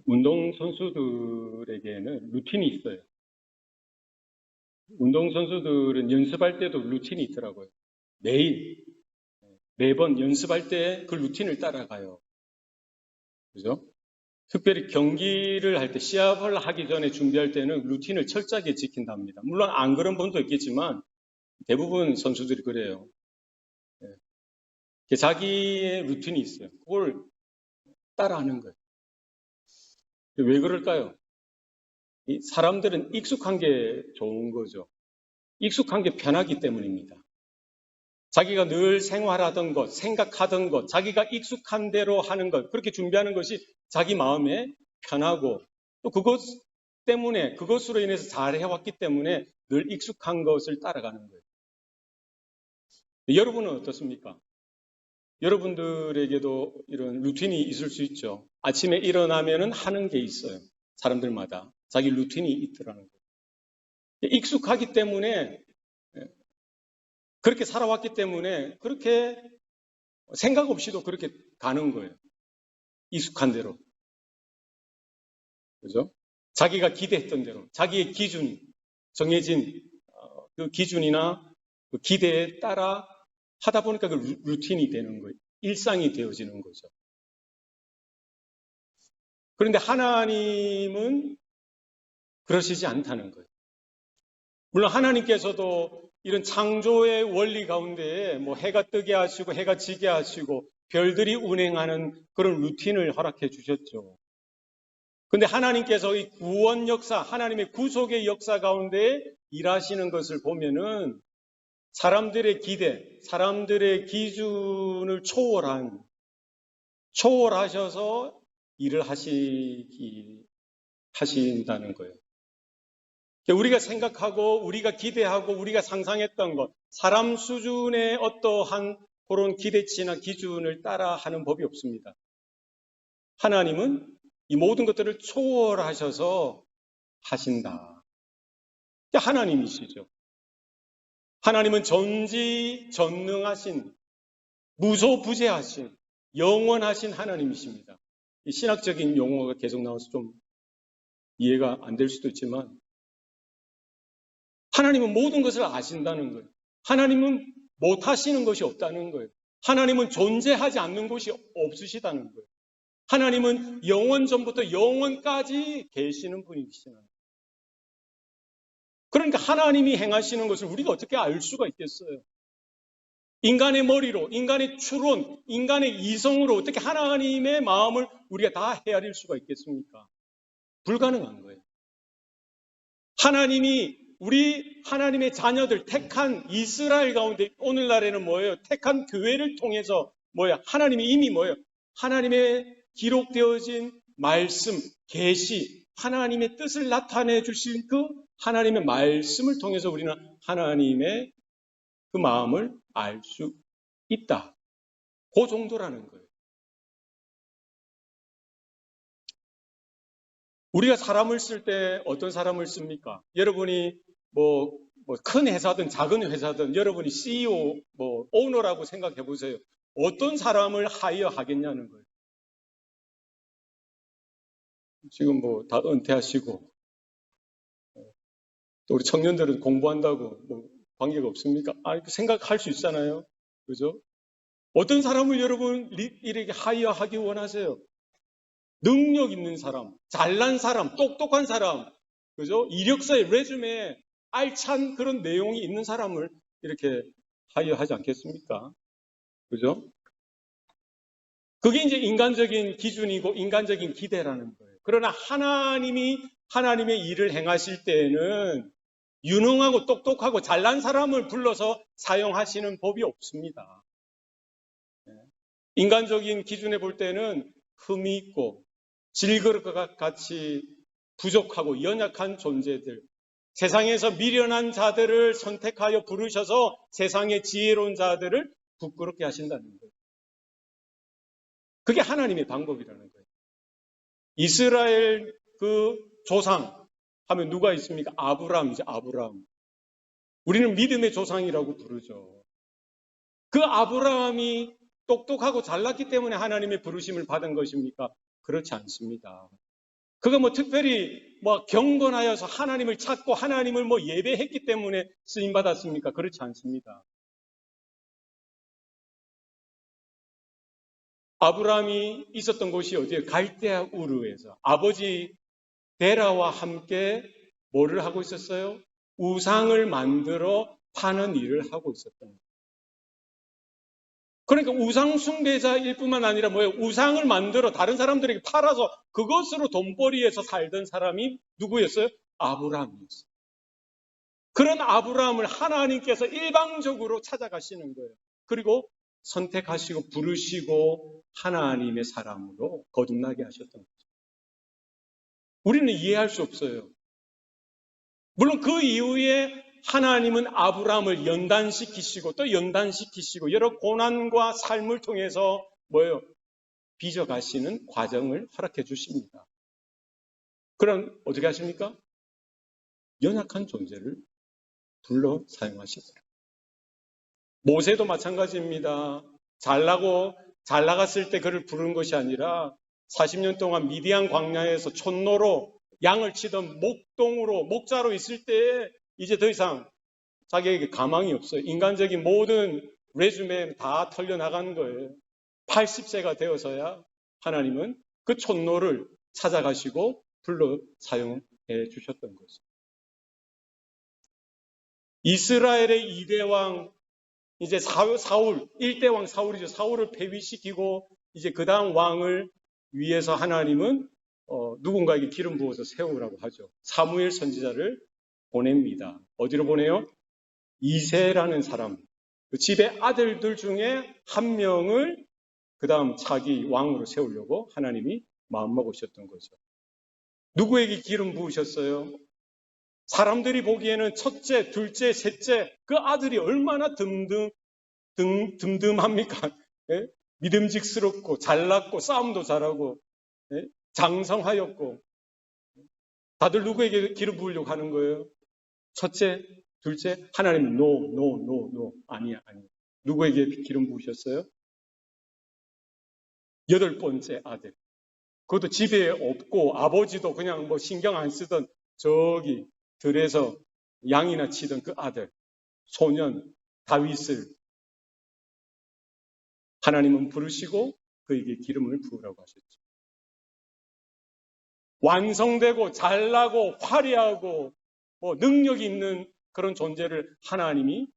운동선수들에게는 루틴이 있어요. 운동선수들은 연습할 때도 루틴이 있더라고요. 매번 연습할 때 그 루틴을 따라가요. 그죠? 특별히 경기를 할 때, 시합을 하기 전에 준비할 때는 루틴을 철저하게 지킨답니다. 물론 안 그런 분도 있겠지만 대부분 선수들이 그래요. 자기의 루틴이 있어요. 그걸 따라하는 거예요. 왜 그럴까요? 사람들은 익숙한 게 좋은 거죠. 익숙한 게 편하기 때문입니다. 자기가 늘 생활하던 것, 생각하던 것, 자기가 익숙한 대로 하는 것, 그렇게 준비하는 것이 자기 마음에 편하고 또 그것 때문에, 그것으로 인해서 잘 해왔기 때문에 늘 익숙한 것을 따라가는 거예요. 여러분은 어떻습니까? 여러분들에게도 이런 루틴이 있을 수 있죠. 아침에 일어나면은 하는 게 있어요. 사람들마다 자기 루틴이 있더라는 거예요. 익숙하기 때문에, 그렇게 살아왔기 때문에 그렇게 생각 없이도 그렇게 가는 거예요. 익숙한 대로. 그죠? 자기가 기대했던 대로, 자기의 기준, 정해진 그 기준이나 그 기대에 따라 하다 보니까 그 루틴이 되는 거예요. 일상이 되어지는 거죠. 그런데 하나님은 그러시지 않다는 거예요. 물론 하나님께서도 이런 창조의 원리 가운데 뭐 해가 뜨게 하시고 해가 지게 하시고 별들이 운행하는 그런 루틴을 허락해 주셨죠. 근데 하나님께서 이 구원 역사, 하나님의 구속의 역사 가운데 일하시는 것을 보면은 사람들의 기대, 사람들의 기준을 초월하셔서 일을 하신다는 거예요. 우리가 생각하고, 우리가 기대하고, 우리가 상상했던 것, 사람 수준의 어떠한 그런 기대치나 기준을 따라 하는 법이 없습니다. 하나님은 이 모든 것들을 초월하셔서 하신다. 하나님이시죠. 하나님은 전지전능하신, 무소부재하신, 영원하신 하나님이십니다. 이 신학적인 용어가 계속 나와서 좀 이해가 안 될 수도 있지만 하나님은 모든 것을 아신다는 거예요. 하나님은 못하시는 것이 없다는 거예요. 하나님은 존재하지 않는 것이 없으시다는 거예요. 하나님은 영원 전부터 영원까지 계시는 분이시는 거예요. 그러니까 하나님이 행하시는 것을 우리가 어떻게 알 수가 있겠어요? 인간의 머리로, 인간의 추론, 인간의 이성으로 어떻게 하나님의 마음을 우리가 다 헤아릴 수가 있겠습니까? 불가능한 거예요. 우리 하나님의 자녀들, 택한 이스라엘 가운데 오늘날에는 뭐예요? 택한 교회를 통해서 뭐예요? 하나님이 이미 뭐예요? 하나님의 기록되어진 말씀, 계시, 하나님의 뜻을 나타내 주신 그 하나님의 말씀을 통해서 우리는 하나님의 그 마음을 알 수 있다. 그 정도라는 거예요. 우리가 사람을 쓸 때 어떤 사람을 씁니까? 여러분이 큰 회사든 작은 회사든 여러분이 CEO, 오너라고 생각해 보세요. 어떤 사람을 하이어 하겠냐는 거예요. 지금 다 은퇴하시고, 또 우리 청년들은 공부한다고 관계가 없습니까? 생각할 수 있잖아요. 그죠? 어떤 사람을 여러분 이렇게 하이어 하기 원하세요? 능력 있는 사람, 잘난 사람, 똑똑한 사람, 그죠? 이력서에, 레주메에 알찬 그런 내용이 있는 사람을 이렇게 하이어하지 않겠습니까? 그죠? 그게 이제 인간적인 기준이고 인간적인 기대라는 거예요. 그러나 하나님의 일을 행하실 때에는 유능하고 똑똑하고 잘난 사람을 불러서 사용하시는 법이 없습니다. 인간적인 기준에 볼 때는 흠이 있고 질그릇과 같이 부족하고 연약한 존재들, 세상에서 미련한 자들을 선택하여 부르셔서 세상의 지혜로운 자들을 부끄럽게 하신다는 거예요. 그게 하나님의 방법이라는 거예요. 이스라엘 그 조상 하면 누가 있습니까? 아브라함이죠. 아브라함. 우리는 믿음의 조상이라고 부르죠. 그 아브라함이 똑똑하고 잘났기 때문에 하나님의 부르심을 받은 것입니까? 그렇지 않습니다. 그가 뭐 특별히 뭐 경건하여서 하나님을 찾고 하나님을 뭐 예배했기 때문에 쓰임 받았습니까? 그렇지 않습니다. 아브라함이 있었던 곳이 어디예요? 갈대아 우르에서 아버지 데라와 함께 뭐를 하고 있었어요? 우상을 만들어 파는 일을 하고 있었던 거예요. 그러니까 우상 숭배자일 뿐만 아니라 뭐예요? 우상을 만들어 다른 사람들에게 팔아서 그것으로 돈벌이해서 살던 사람이 누구였어요? 아브라함이었어요. 그런 아브라함을 하나님께서 일방적으로 찾아가시는 거예요. 그리고 선택하시고 부르시고 하나님의 사람으로 거듭나게 하셨던 거죠. 우리는 이해할 수 없어요. 물론 그 이후에 하나님은 아브라함을 연단시키시고 또 연단시키시고 여러 고난과 삶을 통해서 뭐예요? 빚어가시는 과정을 허락해 주십니다. 그럼 어떻게 하십니까? 연약한 존재를 불러 사용하시더라. 모세도 마찬가지입니다. 잘 나갔을 때 그를 부른 것이 아니라 40년 동안 미디안 광야에서 촌노로 양을 치던 목자로 있을 때 이제 더 이상 자기에게 가망이 없어요. 인간적인 모든 레주메 다 털려나간 거예요. 80세가 되어서야 하나님은 그 촌노를 찾아가시고 불러 사용해 주셨던 거죠. 이스라엘의 2대 왕, 이제 사울, 1대 왕 사울이죠. 사울을 폐위시키고 이제 그 다음 왕을 위해서 하나님은 누군가에게 기름 부어서 세우라고 하죠. 사무엘 선지자를 보냅니다. 어디로 보내요? 이새라는 사람, 그 집의 아들들 중에 한 명을 그 다음 차기 왕으로 세우려고 하나님이 마음먹으셨던 거죠. 누구에게 기름 부으셨어요? 사람들이 보기에는 첫째, 둘째, 셋째 그 아들이 얼마나 듬듬합니까? 예? 믿음직스럽고 잘났고 싸움도 잘하고 예? 장성하였고 다들 누구에게 기름 부으려고 하는 거예요? 첫째, 둘째, 하나님은 no. 아니야. 누구에게 기름 부으셨어요? 8번째 아들. 그것도 집에 없고 아버지도 그냥 뭐 신경 안 쓰던 저기 들에서 양이나 치던 그 아들, 소년 다윗을 하나님은 부르시고 그에게 기름을 부으라고 하셨죠. 완성되고 잘나고 화려하고 뭐 능력이 있는 그런 존재를 하나님이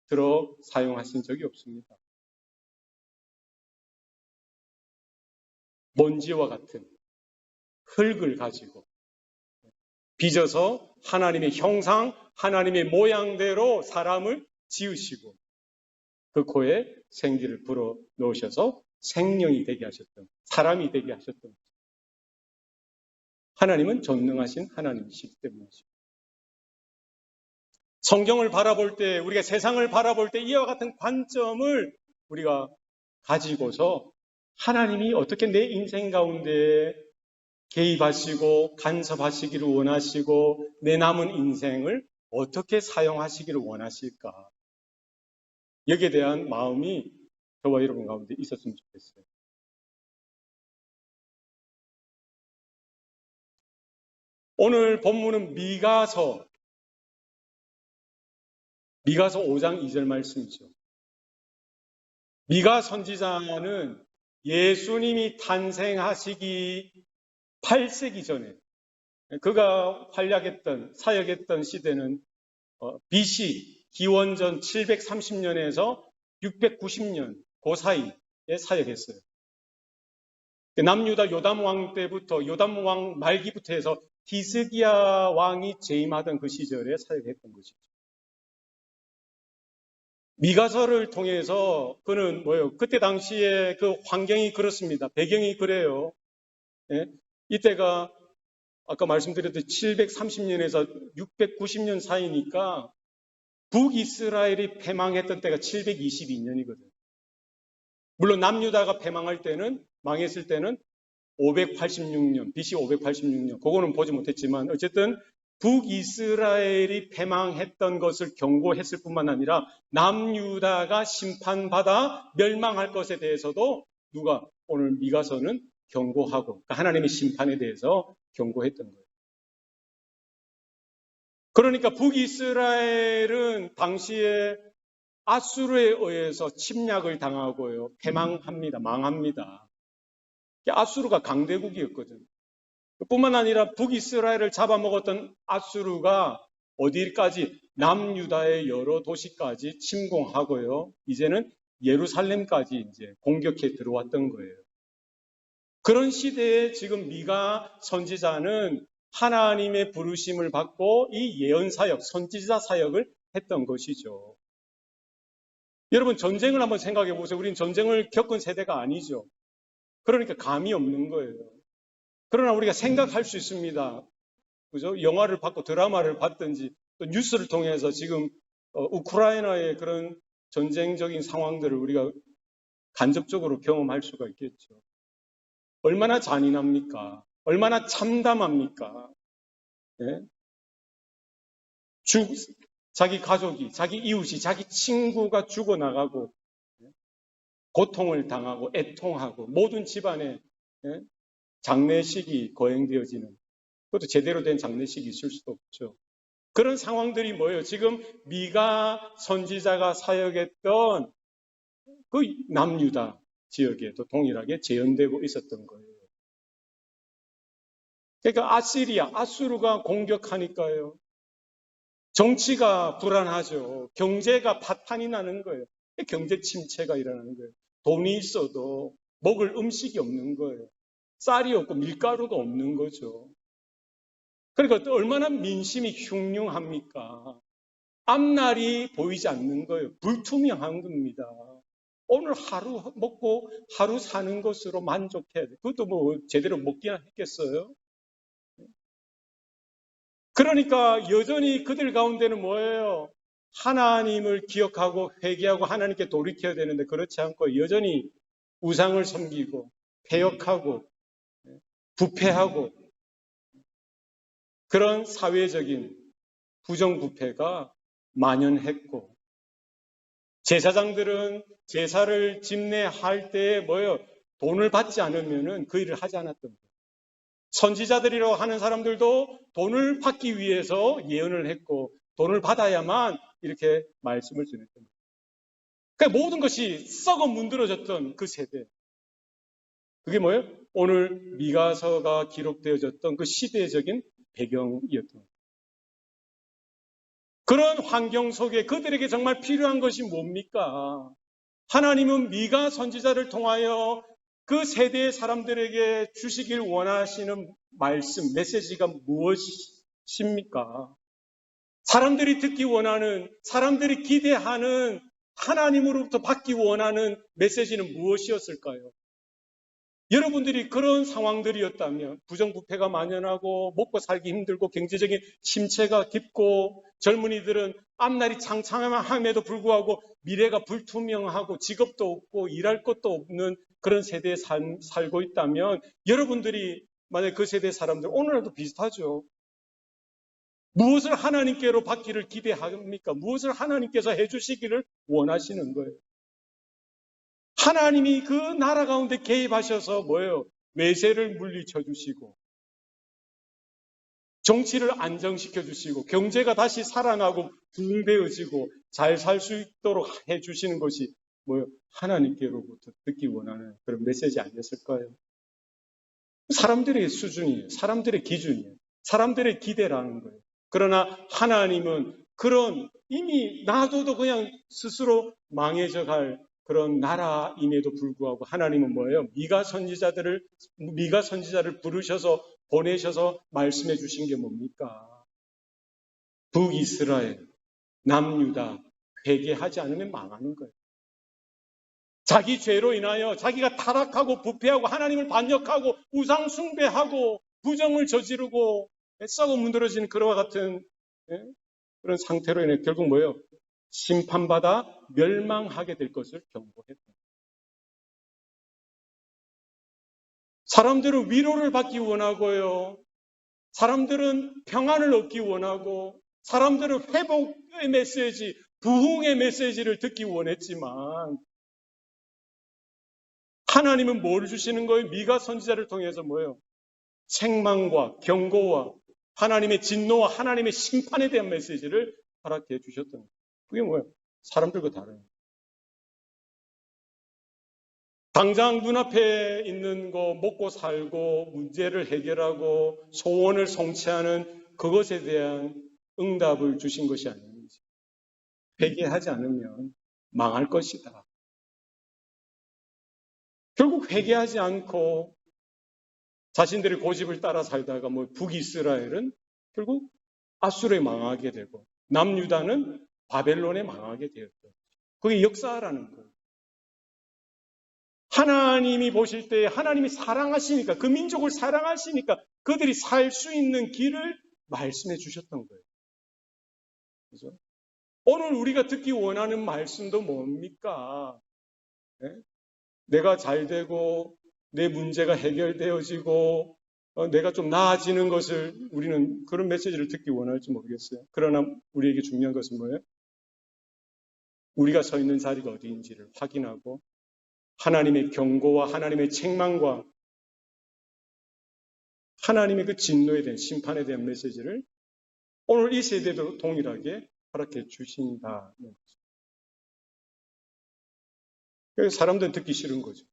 들어 사용하신 적이 없습니다. 먼지와 같은 흙을 가지고 빚어서 하나님의 형상, 하나님의 모양대로 사람을 지으시고 그 코에 생기를 불어 넣으셔서 생명이 되게 하셨던, 사람이 되게 하셨던 하나님은 전능하신 하나님이시기 때문이죠. 성경을 바라볼 때, 우리가 세상을 바라볼 때 이와 같은 관점을 우리가 가지고서 하나님이 어떻게 내 인생 가운데 개입하시고 간섭하시기를 원하시고 내 남은 인생을 어떻게 사용하시기를 원하실까? 여기에 대한 마음이 저와 여러분 가운데 있었으면 좋겠어요. 오늘 본문은 미가서 5장 2절 말씀이죠. 미가 선지자는 예수님이 탄생하시기 8세기 전에 그가 활약했던 사역했던 시대는 BC 기원전 730년에서 690년 그 사이에 사역했어요. 남유다 요담 왕 때부터 요담 왕 말기부터 해서 히스기야 왕이 재임하던 그 시절에 사역했던 것이죠. 미가서를 통해서 그는 뭐예요? 그때 당시에 그 환경이 그렇습니다. 배경이 그래요. 예? 이때가 아까 말씀드렸듯이 730년에서 690년 사이니까 북이스라엘이 패망했던 때가 722년이거든요. 물론 남유다가 패망할 때는 망했을 때는 586년, BC 586년. 그거는 보지 못했지만 어쨌든 북이스라엘이 패망했던 것을 경고했을 뿐만 아니라 남유다가 심판받아 멸망할 것에 대해서도 누가 오늘 미가서는 경고하고 그러니까 하나님의 심판에 대해서 경고했던 거예요. 그러니까 북이스라엘은 당시에 아수르에 의해서 침략을 당하고요. 패망합니다. 망합니다. 아수르가 강대국이었거든요. 뿐만 아니라 북이스라엘을 잡아먹었던 아수르가 어디까지 남유다의 여러 도시까지 침공하고요. 이제는 예루살렘까지 이제 공격해 들어왔던 거예요. 그런 시대에 지금 미가 선지자는 하나님의 부르심을 받고 이 예언 사역, 선지자 사역을 했던 것이죠. 여러분 전쟁을 한번 생각해 보세요. 우리는 전쟁을 겪은 세대가 아니죠. 그러니까 감이 없는 거예요. 그러나 우리가 생각할 수 있습니다. 그죠? 영화를 봤고 드라마를 봤든지 또 뉴스를 통해서 지금 우크라이나의 그런 전쟁적인 상황들을 우리가 간접적으로 경험할 수가 있겠죠. 얼마나 잔인합니까? 얼마나 참담합니까? 예? 자기 가족이, 자기 이웃이, 자기 친구가 죽어나가고 고통을 당하고 애통하고 모든 집안에 장례식이 거행되어지는 그것도 제대로 된 장례식이 있을 수도 없죠. 그런 상황들이 뭐예요? 지금 미가 선지자가 사역했던 그 남유다 지역에도 동일하게 재현되고 있었던 거예요. 그러니까 아수르가 공격하니까요. 정치가 불안하죠. 경제가 파탄이 나는 거예요. 경제 침체가 일어나는 거예요. 돈이 있어도 먹을 음식이 없는 거예요. 쌀이 없고 밀가루가 없는 거죠. 그러니까 얼마나 민심이 흉흉합니까? 앞날이 보이지 않는 거예요. 불투명한 겁니다. 오늘 하루 먹고 하루 사는 것으로 만족해야 돼. 그것도 뭐 제대로 먹기나 했겠어요? 그러니까 여전히 그들 가운데는 뭐예요? 하나님을 기억하고 회개하고 하나님께 돌이켜야 되는데 그렇지 않고 여전히 우상을 섬기고 패역하고 부패하고 그런 사회적인 부정부패가 만연했고 제사장들은 제사를 집례할 때 뭐예요? 돈을 받지 않으면 그 일을 하지 않았던 거예요. 선지자들이라고 하는 사람들도 돈을 받기 위해서 예언을 했고 돈을 받아야만 이렇게 말씀을 전했던 거예요. 그러니까 모든 것이 썩어 문드러졌던 그 세대. 그게 뭐예요? 오늘 미가서가 기록되어졌던 그 시대적인 배경이었던 거예요. 그런 환경 속에 그들에게 정말 필요한 것이 뭡니까? 하나님은 미가 선지자를 통하여 그 세대의 사람들에게 주시길 원하시는 말씀, 메시지가 무엇입니까? 사람들이 듣기 원하는, 사람들이 기대하는 하나님으로부터 받기 원하는 메시지는 무엇이었을까요? 여러분들이 그런 상황들이었다면 부정부패가 만연하고 먹고 살기 힘들고 경제적인 침체가 깊고 젊은이들은 앞날이 창창함에도 불구하고 미래가 불투명하고 직업도 없고 일할 것도 없는 그런 세대에 살고 있다면 여러분들이 만약 그 세대 사람들 오늘날도 비슷하죠. 무엇을 하나님께로 받기를 기대합니까? 무엇을 하나님께서 해주시기를 원하시는 거예요. 하나님이 그 나라 가운데 개입하셔서 뭐예요? 외세를 물리쳐 주시고 정치를 안정시켜 주시고 경제가 다시 살아나고 부흥되어지고 잘 살 수 있도록 해 주시는 것이 뭐예요? 하나님께로부터 듣기 원하는 그런 메시지 아니었을까요? 사람들의 수준이에요. 사람들의 기준이에요. 사람들의 기대라는 거예요. 그러나 하나님은 그런 이미 놔둬도 그냥 스스로 망해져 갈 그런 나라임에도 불구하고 하나님은 뭐예요? 미가 선지자를 부르셔서 보내셔서 말씀해 주신 게 뭡니까? 북이스라엘, 남유다 회개하지 않으면 망하는 거예요. 자기 죄로 인하여 자기가 타락하고 부패하고 하나님을 반역하고 우상 숭배하고 부정을 저지르고 썩어 문드러지는 그와 같은 그런 상태로 인해 결국 뭐예요? 심판받아 멸망하게 될 것을 경고했다. 사람들은 위로를 받기 원하고요. 사람들은 평안을 얻기 원하고 사람들은 회복의 메시지, 부흥의 메시지를 듣기 원했지만 하나님은 뭘 주시는 거예요? 미가 선지자를 통해서 뭐예요? 책망과 경고와 하나님의 진노와 하나님의 심판에 대한 메시지를 허락해 주셨던 거예요. 그게 뭐예요? 사람들과 다른 거예요. 당장 눈앞에 있는 거 먹고 살고 문제를 해결하고 소원을 성취하는 그것에 대한 응답을 주신 것이 아닌지. 회개하지 않으면 망할 것이다. 결국 회개하지 않고 자신들의 고집을 따라 살다가 북이스라엘은 결국 아수르에 망하게 되고 남유다는 바벨론에 망하게 되었죠. 그게 역사라는 거예요. 하나님이 보실 때 하나님이 사랑하시니까 그 민족을 사랑하시니까 그들이 살 수 있는 길을 말씀해 주셨던 거예요. 그죠? 오늘 우리가 듣기 원하는 말씀도 뭡니까? 네? 내가 잘 되고 내 문제가 해결되어지고 내가 좀 나아지는 것을 우리는 그런 메시지를 듣기 원할지 모르겠어요. 그러나 우리에게 중요한 것은 뭐예요? 우리가 서 있는 자리가 어디인지를 확인하고 하나님의 경고와 하나님의 책망과 하나님의 그 진노에 대한 심판에 대한 메시지를 오늘 이 세대도 동일하게 허락해 주신다는 거죠. 그래서 사람들은 듣기 싫은 거죠.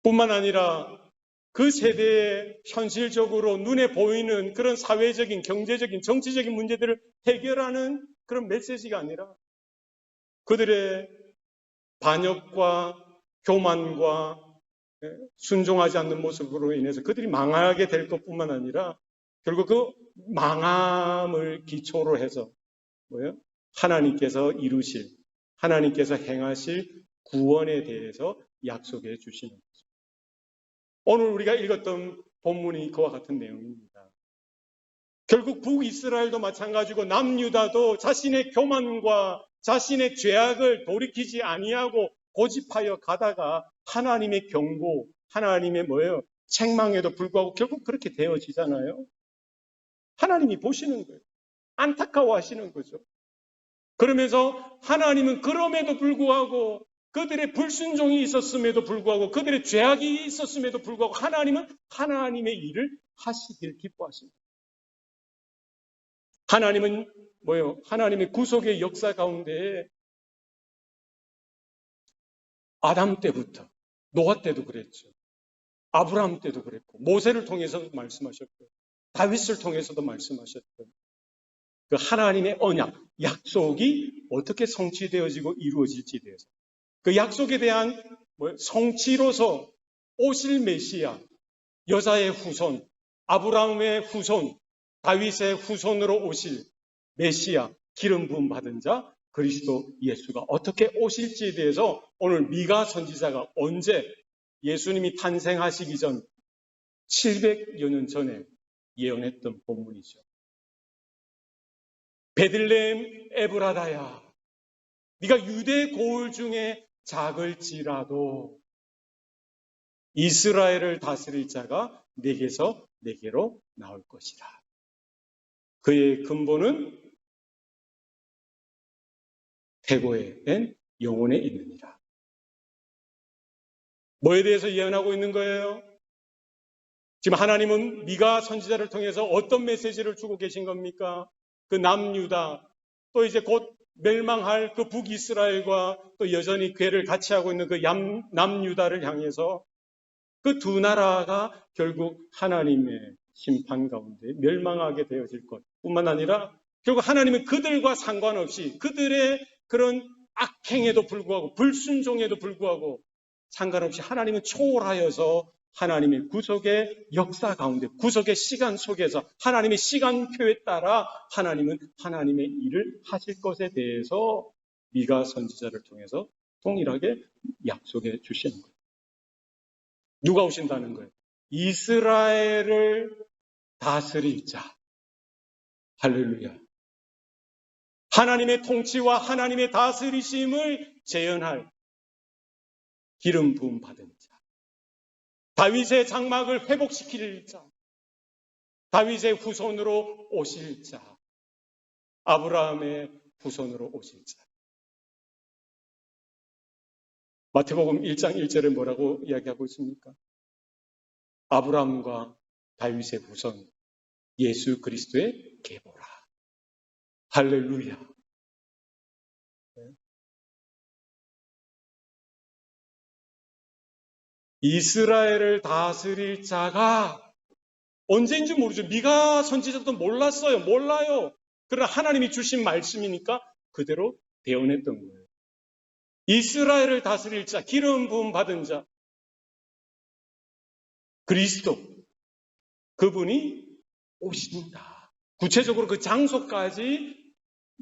뿐만 아니라 그 세대에 현실적으로 눈에 보이는 그런 사회적인, 경제적인, 정치적인 문제들을 해결하는 그런 메시지가 아니라 그들의 반역과 교만과 순종하지 않는 모습으로 인해서 그들이 망하게 될 것뿐만 아니라 결국 그 망함을 기초로 해서 뭐예요? 하나님께서 이루실, 하나님께서 행하실 구원에 대해서 약속해 주시는 거죠. 오늘 우리가 읽었던 본문이 그와 같은 내용입니다. 결국 북이스라엘도 마찬가지고 남유다도 자신의 교만과 자신의 죄악을 돌이키지 아니하고 고집하여 가다가 하나님의 경고, 하나님의 뭐예요? 책망에도 불구하고 결국 그렇게 되어지잖아요. 하나님이 보시는 거예요. 안타까워하시는 거죠. 그러면서 하나님은 그럼에도 불구하고 그들의 불순종이 있었음에도 불구하고 그들의 죄악이 있었음에도 불구하고 하나님은 하나님의 일을 하시길 기뻐하십니다. 하나님은 뭐예요? 하나님의 구속의 역사 가운데 아담 때부터 노아 때도 그랬죠. 아브라함 때도 그랬고 모세를 통해서도 말씀하셨고 다윗을 통해서도 말씀하셨고 그 하나님의 언약, 약속이 어떻게 성취되어지고 이루어질지에 대해서 그 약속에 대한 성취로서 오실 메시아, 여자의 후손, 아브라함의 후손, 다윗의 후손으로 오실 메시아, 기름 부음 받은 자 그리스도 예수가 어떻게 오실지에 대해서 오늘 미가 선지자가 언제 예수님이 탄생하시기 전 700여 년 전에 예언했던 본문이죠. 베들레헴 에브라다야, 네가 유대 고을 중에 작을지라도 이스라엘을 다스릴 자가 내게서 내게로 나올 것이라. 그의 근본은 태고에 된 영혼에 있느니라. 뭐에 대해서 예언하고 있는 거예요? 지금 하나님은 미가 선지자를 통해서 어떤 메시지를 주고 계신 겁니까? 그 남유다, 또 이제 곧 멸망할 그 북이스라엘과 또 여전히 괴를 같이 하고 있는 그 남유다를 향해서 그 두 나라가 결국 하나님의 심판 가운데 멸망하게 되어질 것 뿐만 아니라 결국 하나님은 그들과 상관없이 그들의 그런 악행에도 불구하고 불순종에도 불구하고 상관없이 하나님은 초월하여서 하나님의 구속의 역사 가운데 구속의 시간 속에서 하나님의 시간표에 따라 하나님은 하나님의 일을 하실 것에 대해서 미가 선지자를 통해서 동일하게 약속해 주시는 거예요. 누가 오신다는 거예요? 이스라엘을 다스릴 자. 할렐루야. 하나님의 통치와 하나님의 다스리심을 재현할 기름 부음 받은 자. 다윗의 장막을 회복시킬 자. 다윗의 후손으로 오실 자. 아브라함의 후손으로 오실 자. 마태복음 1장 1절에 뭐라고 이야기하고 있습니까? 아브라함과 다윗의 후손 예수 그리스도의 계보라. 할렐루야. 이스라엘을 다스릴 자가 언제인지 모르죠. 미가 선지자도 몰랐어요. 몰라요. 그러나 하나님이 주신 말씀이니까 그대로 대언했던 거예요. 이스라엘을 다스릴 자, 기름 부음 받은 자, 그리스도, 그분이 오신다. 구체적으로 그 장소까지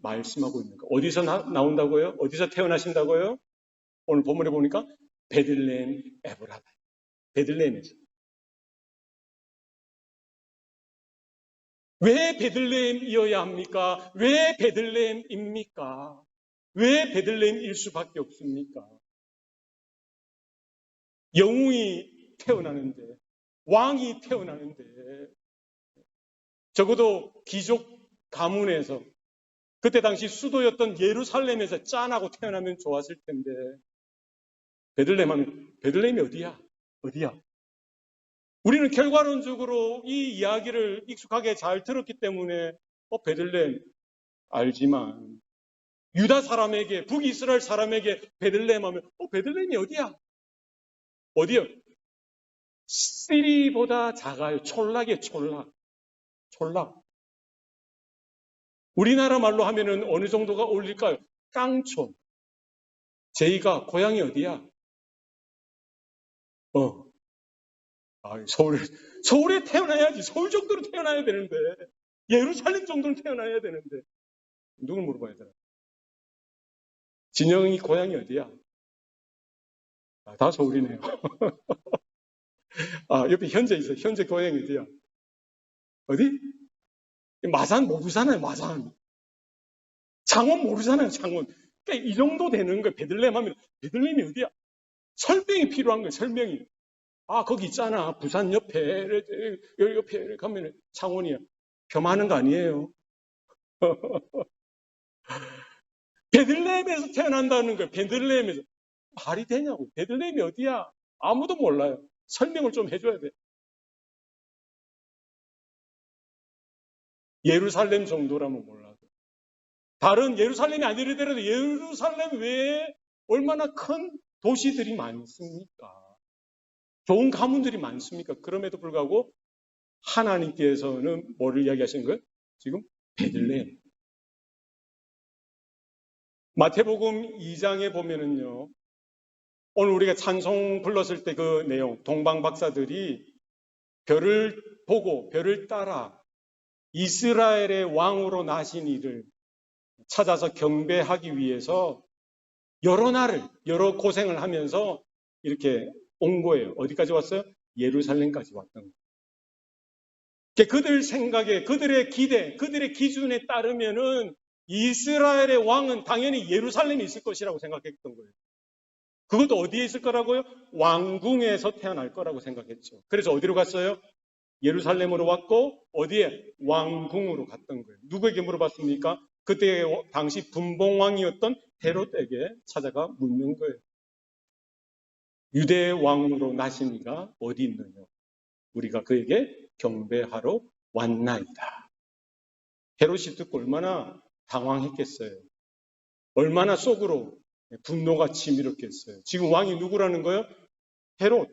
말씀하고 있는 거예요. 어디서 나온다고요? 어디서 태어나신다고요? 오늘 본문에 보니까 베들레헴 에브라다. 베들레헴에서. 왜 베들레헴이어야 합니까? 왜 베들레헴입니까? 왜 베들레헴일 수밖에 없습니까? 영웅이 태어나는데, 왕이 태어나는데, 적어도 귀족 가문에서 그때 당시 수도였던 예루살렘에서 짠하고 태어나면 좋았을 텐데, 베들레헴 하면 베들레헴이 어디야? 어디야? 우리는 결과론적으로 이 이야기를 익숙하게 잘 들었기 때문에 베들레헴 알지만 유다 사람에게, 북이스라엘 사람에게 베들레헴 하면 베들레헴이 어디야? 어디요? 시리보다 작아요. 촌락이에요. 촌락. 촌락. 우리나라 말로 하면은 어느 정도가 어울릴까요? 깡촌. 제이가 고향이 어디야? 서울에 태어나야지. 서울 정도로 태어나야 되는데. 예루살렘 정도로 태어나야 되는데. 누굴 물어봐야 되나? 진영이 고향이 어디야? 다 서울이네요. 옆에 현재 있어. 현재 고향이 어디야? 어디? 마산 모르잖아요. 마산. 창원 모르잖아요. 창원. 그러니까 이 정도 되는 거예요. 베들레헴 하면 베들레헴이 어디야? 설명이 필요한 거예요. 설명이. 거기 있잖아. 부산 옆에 옆에 가면 창원이야. 겸하는 거 아니에요. 베들레헴에서 태어난다는 거예요. 베들레헴에서. 말이 되냐고. 베들레헴이 어디야? 아무도 몰라요. 설명을 좀 해줘야 돼. 예루살렘 정도라면 몰라도. 다른 예루살렘이 아니더라도 예루살렘 외에 얼마나 큰 도시들이 많습니까? 좋은 가문들이 많습니까? 그럼에도 불구하고 하나님께서는 뭐를 이야기하시는 거예요? 지금 베들레헴. 마태복음 2장에 보면은요. 오늘 우리가 찬송 불렀을 때 그 내용, 동방 박사들이 별을 보고 별을 따라 이스라엘의 왕으로 나신 이를 찾아서 경배하기 위해서 여러 날을, 여러 고생을 하면서 이렇게 온 거예요. 어디까지 왔어요? 예루살렘까지 왔던 거예요. 그들 생각에, 그들의 기대, 그들의 기준에 따르면은 이스라엘의 왕은 당연히 예루살렘에 있을 것이라고 생각했던 거예요. 그것도 어디에 있을 거라고요? 왕궁에서 태어날 거라고 생각했죠. 그래서 어디로 갔어요? 예루살렘으로 왔고 어디에? 왕궁으로 갔던 거예요. 누구에게 물어봤습니까? 그때 당시 분봉왕이었던 헤롯에게 찾아가 묻는 거예요. 유대의 왕으로 나신 이가 어디 있느냐? 우리가 그에게 경배하러 왔나이다. 헤롯이 듣고 얼마나 당황했겠어요. 얼마나 속으로 분노가 치밀었겠어요. 지금 왕이 누구라는 거예요? 헤롯.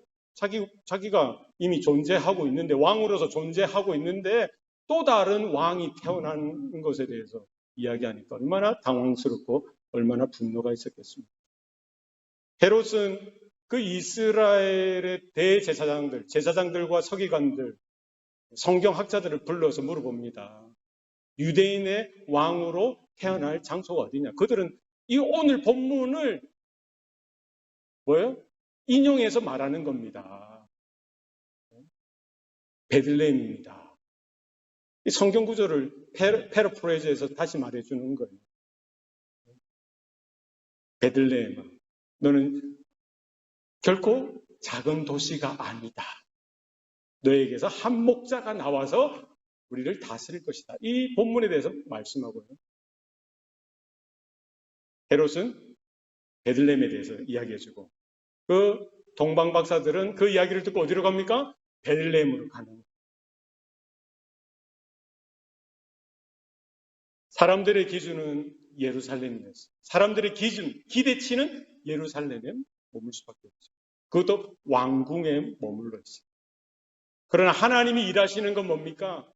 자기가 이미 존재하고 있는데, 왕으로서 존재하고 있는데 또 다른 왕이 태어난 것에 대해서 이야기하니까 얼마나 당황스럽고 얼마나 분노가 있었겠습니까? 헤롯은 그 이스라엘의 대제사장들, 제사장들과 서기관들, 성경학자들을 불러서 물어봅니다. 유대인의 왕으로 태어날 장소가 어디냐? 그들은 이 오늘 본문을 뭐예요? 인용해서 말하는 겁니다. 베들레헴입니다. 이 성경 구절을 패러프레이즈해서 다시 말해주는 거예요. 베들레헴아, 너는 결코 작은 도시가 아니다. 너에게서 한 목자가 나와서 우리를 다스릴 것이다. 이 본문에 대해서 말씀하고요. 헤롯은 베들레헴에 대해서 이야기해주고 그 동방 박사들은 그 이야기를 듣고 어디로 갑니까? 베들레헴으로 가는 거예요. 사람들의 기준은 예루살렘이었어요. 사람들의 기준, 기대치는 예루살렘에 머물 수밖에 없죠. 그것도 왕궁에 머물러 있어요. 그러나 하나님이 일하시는 건 뭡니까?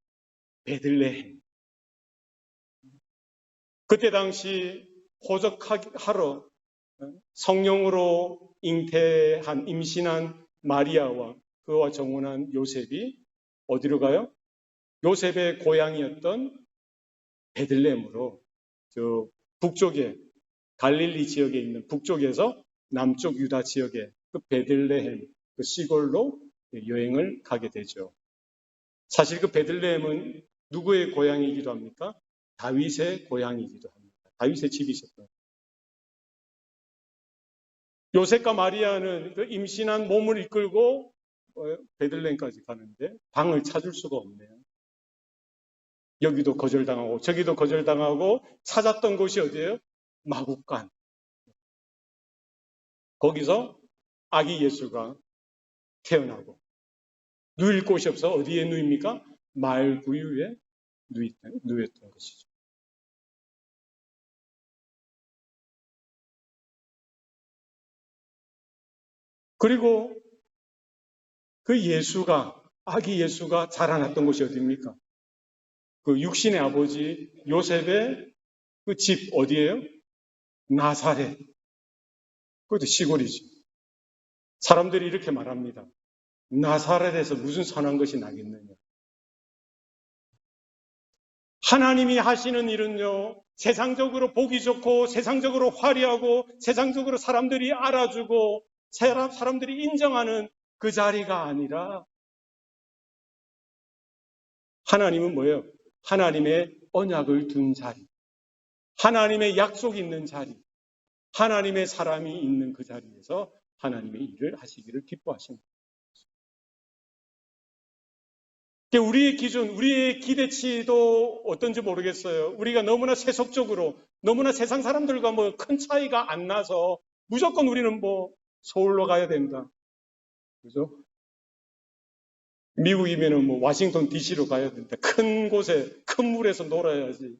베들레헴. 그때 당시 호적하러 성령으로 잉태한 임신한 마리아와 그와 정혼한 요셉이 어디로 가요? 요셉의 고향이었던 베들레헴으로 저 북쪽에 갈릴리 지역에 있는 북쪽에서 남쪽 유다 지역에 그 베들레헴 그 시골로 여행을 가게 되죠. 사실 그 베들레헴은 누구의 고향이기도 합니까? 다윗의 고향이기도 합니다. 다윗의 집이 있었던. 요셉과 마리아는 그 임신한 몸을 이끌고 베들레헴까지 가는데 방을 찾을 수가 없네요. 여기도 거절당하고 저기도 거절당하고 찾았던 곳이 어디예요? 마국간. 거기서 아기 예수가 태어나고 누일 곳이 없어 어디에 누입니까? 말구유에 누였던 것이죠. 그리고 그 아기 예수가 자라났던 곳이 어디입니까? 그 육신의 아버지 요셉의 그 집 어디예요? 나사렛. 그것도 시골이죠. 사람들이 이렇게 말합니다. 나사렛에서 무슨 선한 것이 나겠느냐. 하나님이 하시는 일은요, 세상적으로 보기 좋고, 세상적으로 화려하고, 세상적으로 사람들이 알아주고, 사람들이 인정하는 그 자리가 아니라, 하나님은 뭐예요? 하나님의 언약을 둔 자리, 하나님의 약속이 있는 자리, 하나님의 사람이 있는 그 자리에서 하나님의 일을 하시기를 기뻐하십니다. 우리의 기준, 우리의 기대치도 어떤지 모르겠어요. 우리가 너무나 세속적으로, 너무나 세상 사람들과 뭐 큰 차이가 안 나서 무조건 우리는 뭐 서울로 가야 된다. 그죠? 미국이면은 뭐 워싱턴 DC로 가야 된다. 큰 곳에, 큰 물에서 놀아야지.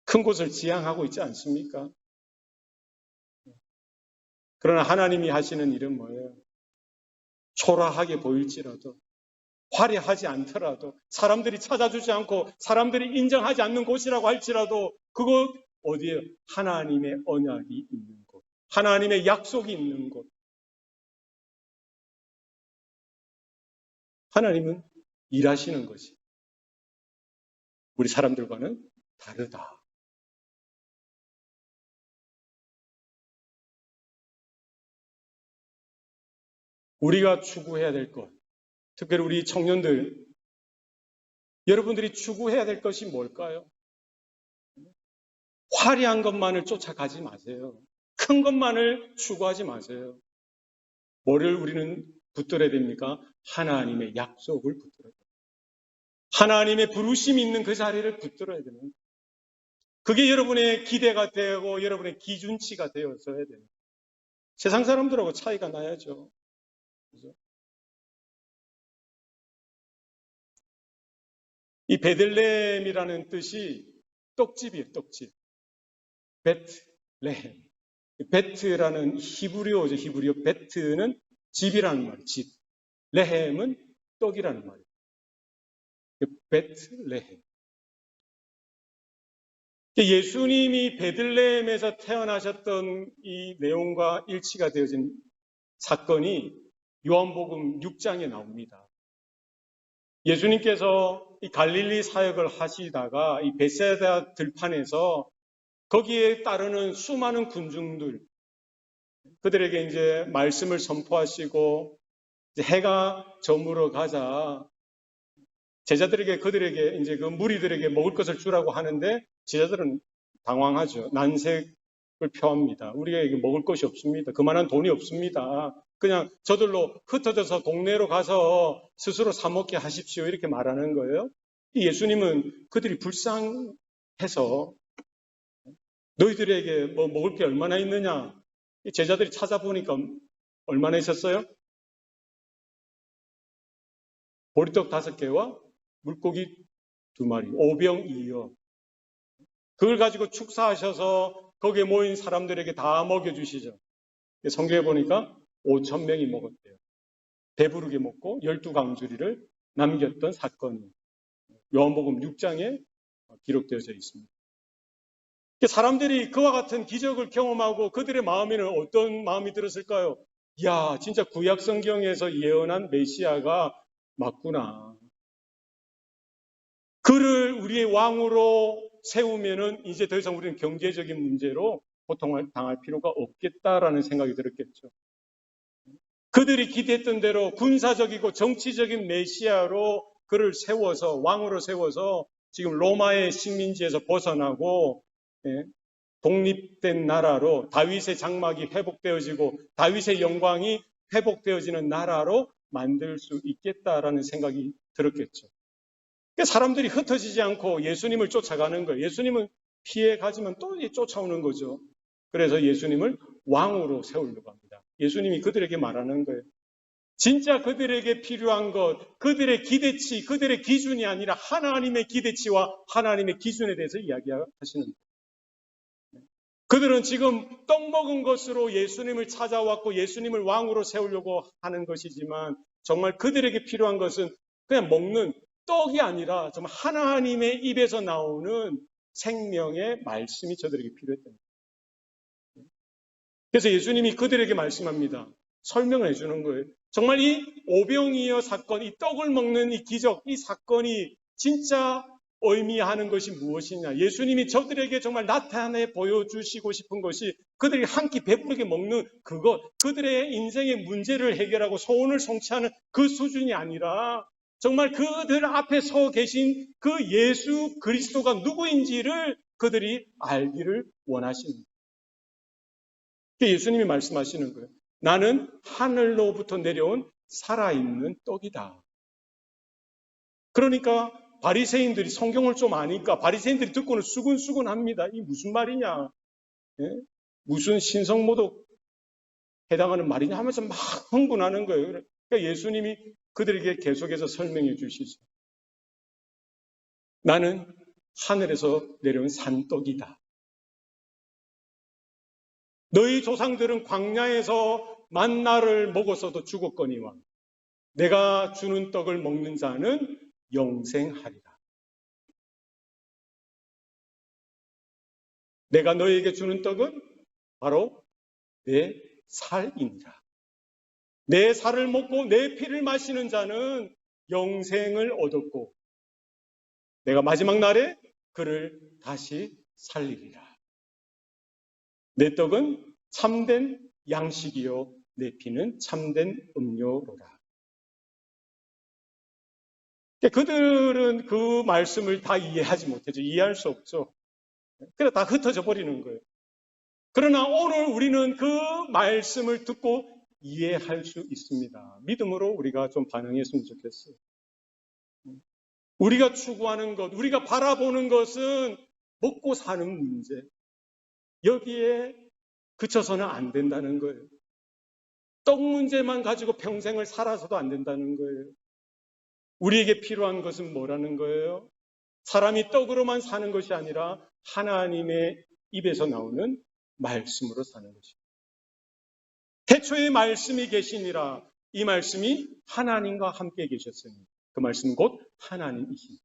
큰 곳을 지향하고 있지 않습니까? 그러나 하나님이 하시는 일은 뭐예요? 초라하게 보일지라도, 화려하지 않더라도, 사람들이 찾아주지 않고 사람들이 인정하지 않는 곳이라고 할지라도 그곳 어디에 하나님의 언약이 있는 곳, 하나님의 약속이 있는 곳. 하나님은 일하시는 것이 우리 사람들과는 다르다. 우리가 추구해야 될 것, 특별히 우리 청년들, 여러분들이 추구해야 될 것이 뭘까요? 화려한 것만을 쫓아가지 마세요. 큰 것만을 추구하지 마세요. 뭐를 우리는 붙들어야 됩니까? 하나님의 약속을 붙들어야 됩니다. 하나님의 부르심이 있는 그 자리를 붙들어야 됩니다. 그게 여러분의 기대가 되고 여러분의 기준치가 되어서야 됩니다. 세상 사람들하고 차이가 나야죠. 그죠? 이 베들레헴이라는 뜻이 떡집이에요, 떡집. 베트레헴. 베트라는 히브리어죠, 히브리어. 베트는 집이라는 말이에요, 집. 레헴은 떡이라는 말이에요. 베트레헴. 예수님이 베들레헴에서 태어나셨던 이 내용과 일치가 되어진 사건이 요한복음 6장에 나옵니다. 예수님께서 이 갈릴리 사역을 하시다가 이 베세다 들판에서 거기에 따르는 수많은 군중들, 그들에게 이제 말씀을 선포하시고 이제 해가 저물어 가자 제자들에게 그들에게 이제 그 무리들에게 먹을 것을 주라고 하는데 제자들은 당황하죠. 난색을 표합니다. 우리에게 먹을 것이 없습니다. 그만한 돈이 없습니다. 그냥 저들로 흩어져서 동네로 가서 스스로 사 먹게 하십시오. 이렇게 말하는 거예요. 예수님은 그들이 불쌍해서 너희들에게 뭐 먹을 게 얼마나 있느냐? 제자들이 찾아보니까 얼마나 있었어요? 보리떡 5개와 물고기 2마리, 오병이어. 그걸 가지고 축사하셔서 거기에 모인 사람들에게 다 먹여주시죠. 성경에 보니까 5,000명이 먹었대요. 배부르게 먹고 12강주리를 남겼던 사건이 요한복음 6장에 기록되어져 있습니다. 사람들이 그와 같은 기적을 경험하고 그들의 마음에는 어떤 마음이 들었을까요? 야, 진짜 구약 성경에서 예언한 메시아가 맞구나. 그를 우리의 왕으로 세우면은 이제 더 이상 우리는 경제적인 문제로 고통을 당할 필요가 없겠다라는 생각이 들었겠죠. 그들이 기대했던 대로 군사적이고 정치적인 메시아로 그를 세워서 왕으로 세워서 지금 로마의 식민지에서 벗어나고 독립된 나라로 다윗의 장막이 회복되어지고 다윗의 영광이 회복되어지는 나라로 만들 수 있겠다라는 생각이 들었겠죠. 사람들이 흩어지지 않고 예수님을 쫓아가는 거예요. 예수님은 피해 가지면 또 쫓아오는 거죠. 그래서 예수님을 왕으로 세우려고 합니다. 예수님이 그들에게 말하는 거예요. 진짜 그들에게 필요한 것, 그들의 기대치, 그들의 기준이 아니라 하나님의 기대치와 하나님의 기준에 대해서 이야기하시는 거예요. 그들은 지금 떡 먹은 것으로 예수님을 찾아왔고 예수님을 왕으로 세우려고 하는 것이지만 정말 그들에게 필요한 것은 그냥 먹는 떡이 아니라 정말 하나님의 입에서 나오는 생명의 말씀이 저들에게 필요했던 거예요. 그래서 예수님이 그들에게 말씀합니다. 설명을 해주는 거예요. 정말 이 오병이어 사건, 이 떡을 먹는 이 기적, 이 사건이 진짜 의미하는 것이 무엇이냐. 예수님이 저들에게 정말 나타내 보여주시고 싶은 것이 그들이 한 끼 배부르게 먹는 그것, 그들의 인생의 문제를 해결하고 소원을 성취하는 그 수준이 아니라 정말 그들 앞에 서 계신 그 예수 그리스도가 누구인지를 그들이 알기를 원하시는 거예요. 예수님이 말씀하시는 거예요. 나는 하늘로부터 내려온 살아있는 떡이다. 그러니까 바리새인들이 성경을 좀 아니까 바리새인들이 듣고는 수근수근합니다. 이 무슨 말이냐? 예? 무슨 신성모독 해당하는 말이냐 하면서 막 흥분하는 거예요. 그러니까 예수님이 그들에게 계속해서 설명해 주시죠. 나는 하늘에서 내려온 산떡이다. 너희 조상들은 광야에서 만나를 먹어서도 죽었거니와 내가 주는 떡을 먹는 자는 영생하리라. 내가 너희에게 주는 떡은 바로 내 살이니라. 내 살을 먹고 내 피를 마시는 자는 영생을 얻었고 내가 마지막 날에 그를 다시 살리리라. 내 떡은 참된 양식이요 내 피는 참된 음료로라. 그들은 그 말씀을 다 이해하지 못하죠. 이해할 수 없죠. 그래서 다 흩어져 버리는 거예요. 그러나 오늘 우리는 그 말씀을 듣고 이해할 수 있습니다. 믿음으로 우리가 좀 반응했으면 좋겠어요. 우리가 추구하는 것, 우리가 바라보는 것은 먹고 사는 문제. 여기에 그쳐서는 안 된다는 거예요. 떡 문제만 가지고 평생을 살아서도 안 된다는 거예요. 우리에게 필요한 것은 뭐라는 거예요? 사람이 떡으로만 사는 것이 아니라 하나님의 입에서 나오는 말씀으로 사는 것입니다. 태초에 말씀이 계시니라. 이 말씀이 하나님과 함께 계셨으니 그 말씀은 곧 하나님이십니다.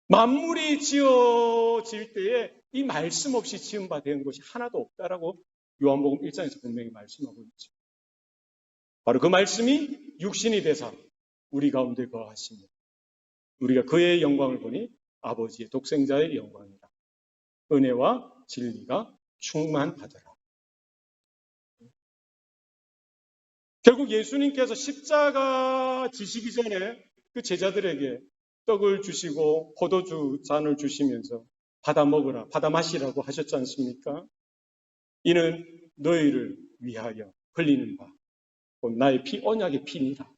만물이 지어질 때에 이 말씀 없이 지은 바 된 것이 하나도 없다라고 요한복음 1장에서 분명히 말씀하고 있죠. 바로 그 말씀이 육신이 되사 우리 가운데 거하시니 우리가 그의 영광을 보니 아버지의 독생자의 영광이다. 은혜와 진리가 충만하더라. 결국 예수님께서 십자가 지시기 전에 그 제자들에게 떡을 주시고 포도주 잔을 주시면서 받아 먹으라, 받아 마시라고 하셨지 않습니까? 이는 너희를 위하여 흘리는 바, 곧 나의 피, 언약의 피니라.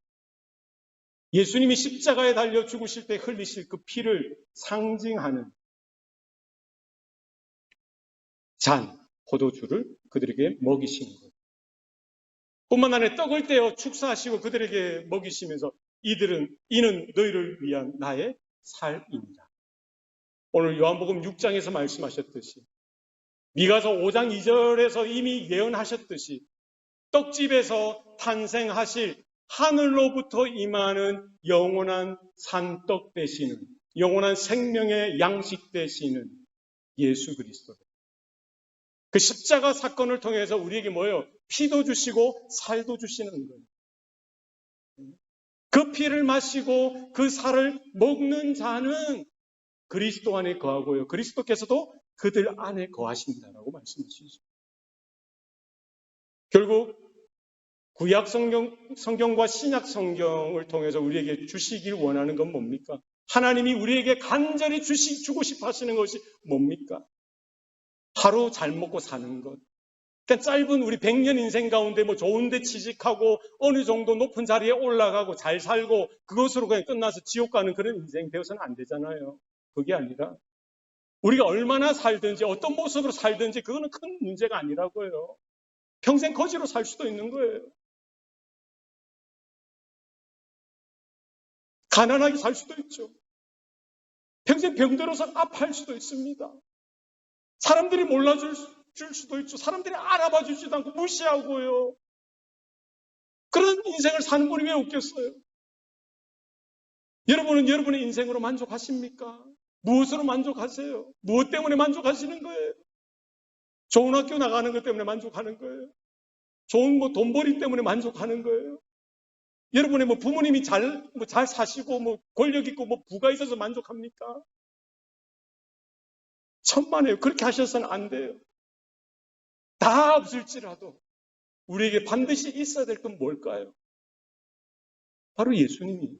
예수님이 십자가에 달려 죽으실 때 흘리실 그 피를 상징하는 잔, 포도주를 그들에게 먹이신 거예요. 뿐만 아니라 떡을 떼어 축사하시고 그들에게 먹이시면서 이는 너희를 위한 나의 살이니라. 오늘 요한복음 6장에서 말씀하셨듯이 미가서 5장 2절에서 이미 예언하셨듯이 떡집에서 탄생하실 하늘로부터 임하는 영원한 산떡 되시는 영원한 생명의 양식 되시는 예수 그리스도. 그 십자가 사건을 통해서 우리에게 뭐예요? 피도 주시고 살도 주시는 거예요. 그 피를 마시고 그 살을 먹는 자는 그리스도 안에 거하고요. 그리스도께서도 그들 안에 거하신다라고 말씀하시죠. 결국 구약 성경과 신약 성경을 통해서 우리에게 주시길 원하는 건 뭡니까? 하나님이 우리에게 간절히 주고 싶어 하시는 것이 뭡니까? 하루 잘 먹고 사는 것. 그러니까 짧은 우리 100년 인생 가운데 뭐 좋은 데 취직하고 어느 정도 높은 자리에 올라가고 잘 살고 그것으로 그냥 끝나서 지옥 가는 그런 인생 되어서는 안 되잖아요. 그게 아니라 우리가 얼마나 살든지 어떤 모습으로 살든지 그거는 큰 문제가 아니라고요. 평생 거지로 살 수도 있는 거예요. 가난하게 살 수도 있죠. 평생 병들어서 아파할 수도 있습니다. 사람들이 몰라줄 수도 있죠. 사람들이 알아봐 주지도 않고 무시하고요. 그런 인생을 사는 분이 왜 없겠어요? 여러분은 여러분의 인생으로 만족하십니까? 무엇으로 만족하세요? 무엇 때문에 만족하시는 거예요? 좋은 학교 나가는 것 때문에 만족하는 거예요? 좋은 돈벌이 때문에 만족하는 거예요? 여러분의 부모님이 잘 사시고 권력 있고 부가 있어서 만족합니까? 천만에요. 그렇게 하셔서는 안 돼요. 다 없을지라도 우리에게 반드시 있어야 될 건 뭘까요? 바로 예수님이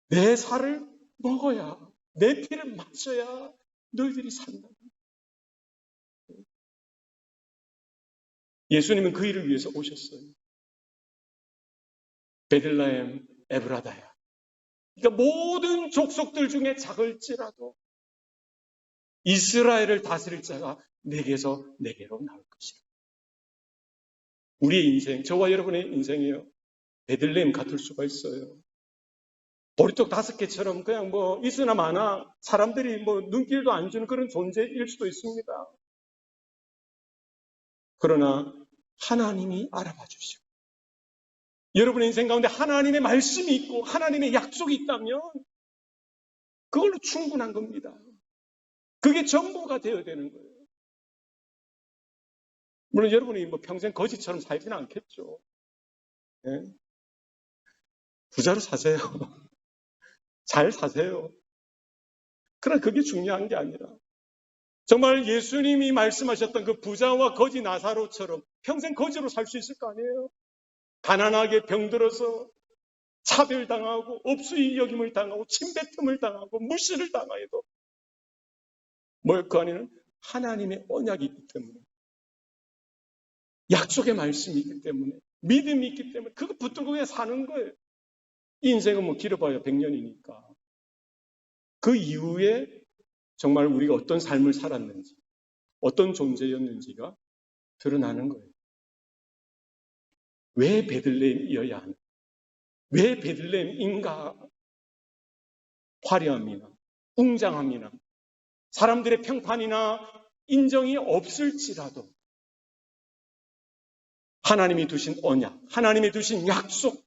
내 살을 먹어야 내 피를 마셔야 너희들이 산다. 예수님은 그 일을 위해서 오셨어요. 베들레헴 에브라다야. 그러니까 모든 족속들 중에 작을지라도 이스라엘을 다스릴 자가 내게서 내게로 나올 것이라. 우리의 인생, 저와 여러분의 인생이요. 베들레헴 같을 수가 있어요. 보리떡 5개처럼 그냥 있으나 마나 사람들이 눈길도 안 주는 그런 존재일 수도 있습니다. 그러나 하나님이 알아봐 주시고 여러분의 인생 가운데 하나님의 말씀이 있고 하나님의 약속이 있다면 그걸로 충분한 겁니다. 그게 전부가 되어야 되는 거예요. 물론 여러분이 평생 거지처럼 살지는 않겠죠. 네? 부자로 사세요. 잘 사세요. 그러나 그게 중요한 게 아니라 정말 예수님이 말씀하셨던 그 부자와 거지 나사로처럼 평생 거지로 살 수 있을 거 아니에요. 가난하게 병들어서 차별당하고 업수이 여김을 당하고 침뱉음을 당하고 무시를 당해도 그 안에는 하나님의 언약이 있기 때문에 약속의 말씀이 있기 때문에 믿음이 있기 때문에 그거 붙들고 그냥 사는 거예요. 이 인생은 길어봐야 100년이니까 그 이후에 정말 우리가 어떤 삶을 살았는지 어떤 존재였는지가 드러나는 거예요. 왜 베들레헴이어야 하는? 왜 베들레헴인가? 화려함이나 웅장함이나 사람들의 평판이나 인정이 없을지라도 하나님이 두신 언약, 하나님이 두신 약속,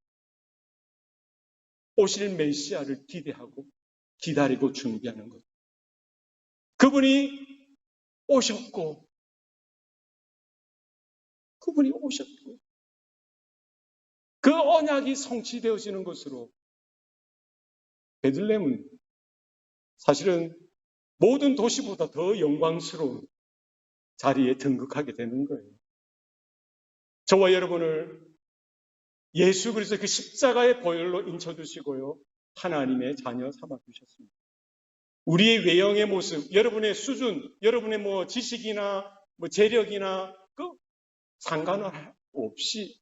오실 메시아를 기대하고 기다리고 준비하는 것. 그분이 오셨고 그 언약이 성취되어지는 것으로 베들레헴은 사실은 모든 도시보다 더 영광스러운 자리에 등극하게 되는 거예요. 저와 여러분을 예수 그리스도의 그 십자가의 보혈로 인쳐주시고요. 하나님의 자녀 삼아주셨습니다. 우리의 외형의 모습, 여러분의 수준, 여러분의 지식이나 재력이나 상관없이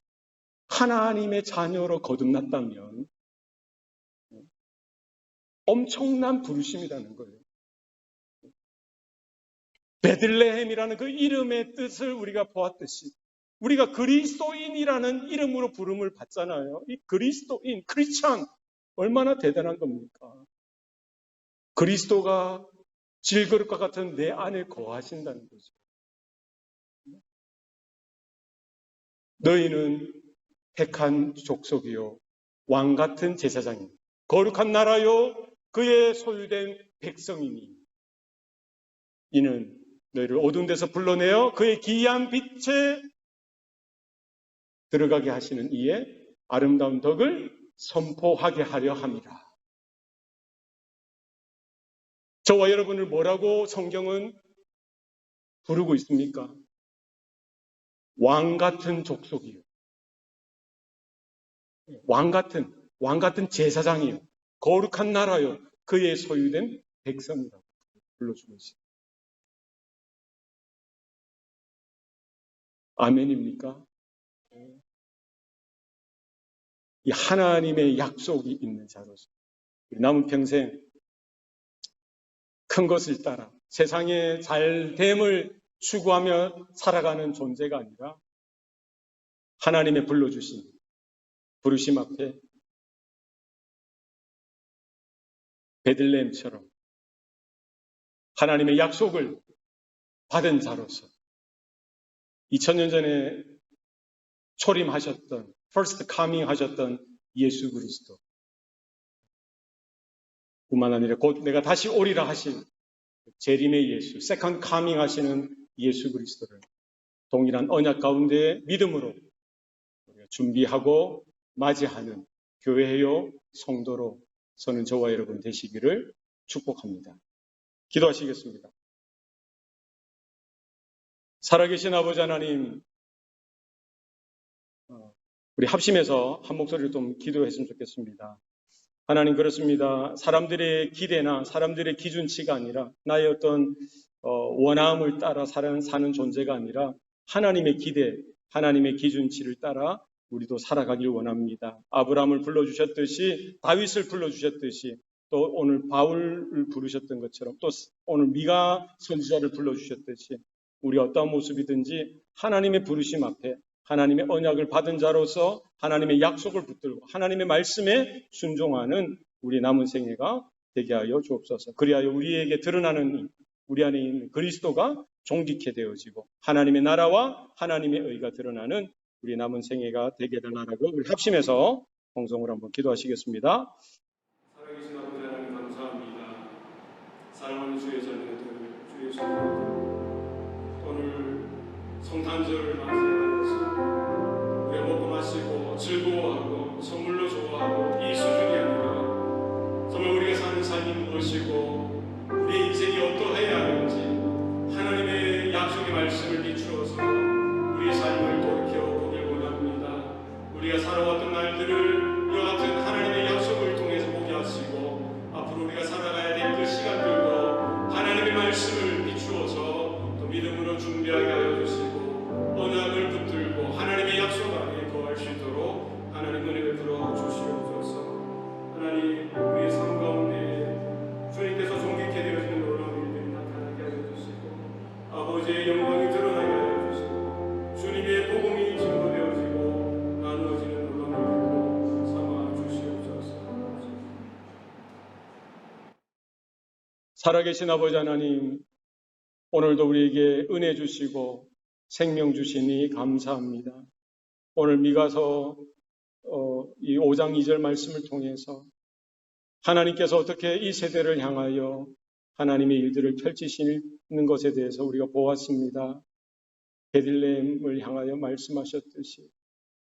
하나님의 자녀로 거듭났다면 엄청난 부르심이라는 거예요. 베들레헴이라는 그 이름의 뜻을 우리가 보았듯이 우리가 그리스도인이라는 이름으로 부름을 받잖아요. 이 그리스도인, 크리스찬 얼마나 대단한 겁니까? 그리스도가 질그릇과 같은 내 안에 거하신다는 거죠. 너희는 택한 족속이요 왕 같은 제사장이니 거룩한 나라요 그의 소유된 백성이니 이는 너희를 어두운 데서 불러내어 그의 기이한 빛에 들어가게 하시는 이의 아름다운 덕을 선포하게 하려 함이라. 저와 여러분을 뭐라고 성경은 부르고 있습니까? 왕 같은 족속이요. 왕 같은 제사장이요. 거룩한 나라요. 그의 소유된 백성이라고 불러주고 있습니다. 아멘입니까? 이 하나님의 약속이 있는 자로서 남은 평생 큰 것을 따라 세상의 잘됨을 추구하며 살아가는 존재가 아니라 하나님의 불러주신 부르심 앞에 베들레헴처럼 하나님의 약속을 받은 자로서 2000년 전에 초림하셨던 First Coming 하셨던 예수 그리스도 뿐만 아니라 곧 내가 다시 오리라 하신 재림의 예수, Second Coming 하시는 예수 그리스도를 동일한 언약 가운데 믿음으로 우리가 준비하고 맞이하는 교회요 성도로 저는 저와 여러분 되시기를 축복합니다. 기도하시겠습니다. 살아계신 아버지 하나님, 우리 합심해서 한 목소리로 좀 기도했으면 좋겠습니다. 하나님 그렇습니다. 사람들의 기대나 사람들의 기준치가 아니라 나의 어떤 원함을 따라 사는 존재가 아니라 하나님의 기대, 하나님의 기준치를 따라 우리도 살아가길 원합니다. 아브라함을 불러주셨듯이 다윗을 불러주셨듯이 또 오늘 바울을 부르셨던 것처럼 또 오늘 미가 선지자를 불러주셨듯이 우리 어떠한 모습이든지 하나님의 부르심 앞에 하나님의 언약을 받은 자로서 하나님의 약속을 붙들고 하나님의 말씀에 순종하는 우리 남은 생애가 되게 하여 주옵소서. 그리하여 우리에게 드러나는 우리 안에 있는 그리스도가 존귀케 되어지고 하나님의 나라와 하나님의 의가 드러나는 우리 남은 생애가 되게 되라고 우리 합심해서 공성으로 한번 기도하시겠습니다. 살아계신 아버지 하나님 감사합니다. 사랑하는 주의 자녀들, 주의 성도들, 오늘 성탄절을 맞이하여서 우리가 먹고 마시고 즐거워하고 선물로 좋아하고 이 수준이 아니라 정말 우리가 사는 삶이 무엇이고 우리의 인생이 어떠해야 하는지 하나님의 약속의 말씀을 비추어서 우리의 삶을 돌이켜보길 원합니다. 우리가 살아왔던 날들을 이와 같은 하나님의 약속을 통해서 보게 하시고 앞으로 우리가 살아가야 될 그 시간들도 하나님의 말씀을 비추어서 또 믿음으로 준비하게 하여 주시고 언약을 붙들고 하나님의 약속 안에 거할 수 있도록 하나님 은혜 베풀어 주시옵소서. 하나님 우리의 삶 가운데 주님께서 존귀케 되어지는 놀라운 일들이 나타나게 하여 주시고 아버지의 영광이 드러나게 하여 주시고 주님의 복음이 증거되어지고 나누어지는 놀라운 일들로 삼아 주시옵소서. 살아계신 아버지 하나님, 오늘도 우리에게 은혜 주시고 생명 주시니 감사합니다. 오늘 미가서 이 5장 2절 말씀을 통해서 하나님께서 어떻게 이 세대를 향하여 하나님의 일들을 펼치시는 것에 대해서 우리가 보았습니다. 베들레헴을 향하여 말씀하셨듯이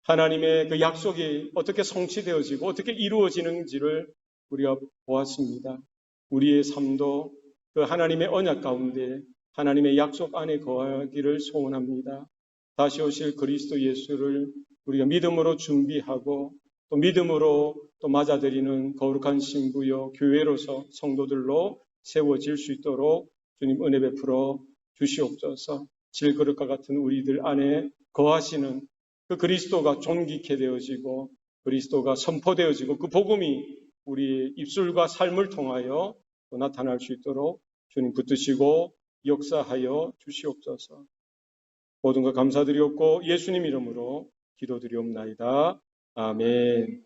하나님의 그 약속이 어떻게 성취되어지고 어떻게 이루어지는지를 우리가 보았습니다. 우리의 삶도 그 하나님의 언약 가운데 하나님의 약속 안에 거하기를 소원합니다. 다시 오실 그리스도 예수를 우리가 믿음으로 준비하고 또 믿음으로 또 맞아들이는 거룩한 신부요 교회로서 성도들로 세워질 수 있도록 주님 은혜 베풀어 주시옵소서. 질그릇과 같은 우리들 안에 거하시는 그 그리스도가 존귀케 되어지고 그리스도가 선포되어지고 그 복음이 우리의 입술과 삶을 통하여 또 나타날 수 있도록 주님 붙드시고 역사하여 주시옵소서. 모든 것 감사드리옵고 예수님 이름으로 기도드리옵나이다. 아멘.